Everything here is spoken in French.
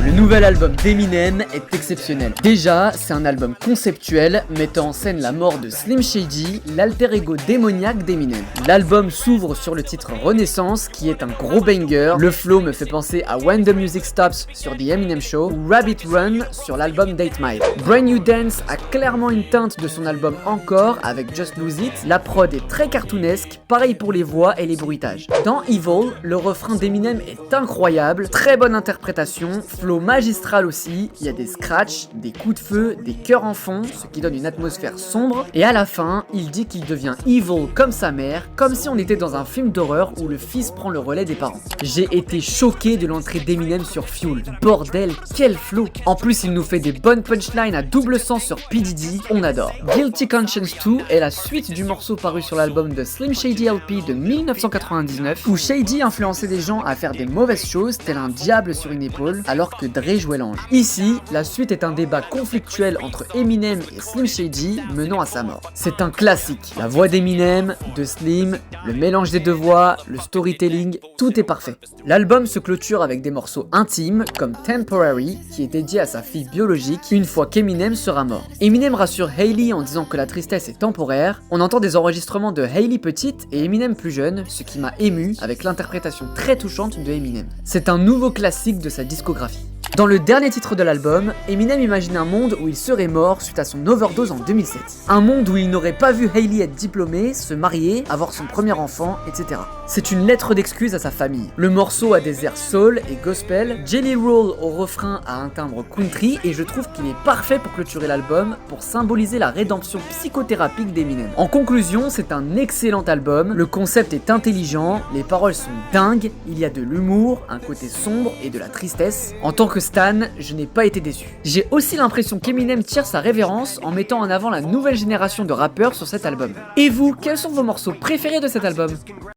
Le nouvel album d'Eminem est exceptionnel. Déjà, c'est un album conceptuel mettant en scène la mort de Slim Shady, l'alter ego démoniaque d'Eminem. L'album s'ouvre sur le titre Renaissance qui est un gros banger. Le flow me fait penser à When the Music Stops sur The Eminem Show ou Rabbit Run sur l'album Date Mile. Brand New Dance a clairement une teinte de son album Encore avec Just Lose It. La prod est très cartoonesque, pareil pour les voix et les bruitages. Dans Evil, le refrain d'Eminem est incroyable, très bonne interprétation, flow magistral aussi, il y a des scratchs, des coups de feu, des chœurs en fond, ce qui donne une atmosphère sombre, et à la fin, il dit qu'il devient evil comme sa mère, comme si on était dans un film d'horreur où le fils prend le relais des parents. J'ai été choqué de l'entrée d'Eminem sur Fuel, bordel, quel flow! En plus, il nous fait des bonnes punchlines à double sens sur P. Diddy, on adore. Guilty Conscience 2 est la suite du morceau paru sur l'album de Slim Shady LP de 1999, où Shady influençait des gens à faire des mauvaises choses, tel un diable sur une épaule, alors que Dre jouait l'ange. Ici, la suite est un débat conflictuel entre Eminem et Slim Shady, menant à sa mort. C'est un classique. La voix d'Eminem, de Slim, le mélange des deux voix, le storytelling, tout est parfait. L'album se clôture avec des morceaux intimes, comme Temporary, qui est dédié à sa fille biologique, une fois qu'Eminem sera mort. Eminem rassure Hailey en disant que la tristesse est temporaire. On entend des enregistrements de Hailey petite et Eminem plus jeune, ce qui m'a ému avec l'interprétation très touchante de Eminem. C'est un nouveau classique de sa discographie. Dans le dernier titre de l'album, Eminem imagine un monde où il serait mort suite à son overdose en 2007. Un monde où il n'aurait pas vu Hailey être diplômée, se marier, avoir son premier enfant, etc. C'est une lettre d'excuse à sa famille. Le morceau a des airs soul et gospel, Jelly Roll au refrain a un timbre country et je trouve qu'il est parfait pour clôturer l'album pour symboliser la rédemption psychothérapique d'Eminem. En conclusion, c'est un excellent album, le concept est intelligent, les paroles sont dingues, il y a de l'humour, un côté sombre et de la tristesse. En tant que Stan, je n'ai pas été déçu. J'ai aussi l'impression qu'Eminem tire sa révérence en mettant en avant la nouvelle génération de rappeurs sur cet album. Et vous, quels sont vos morceaux préférés de cet album ?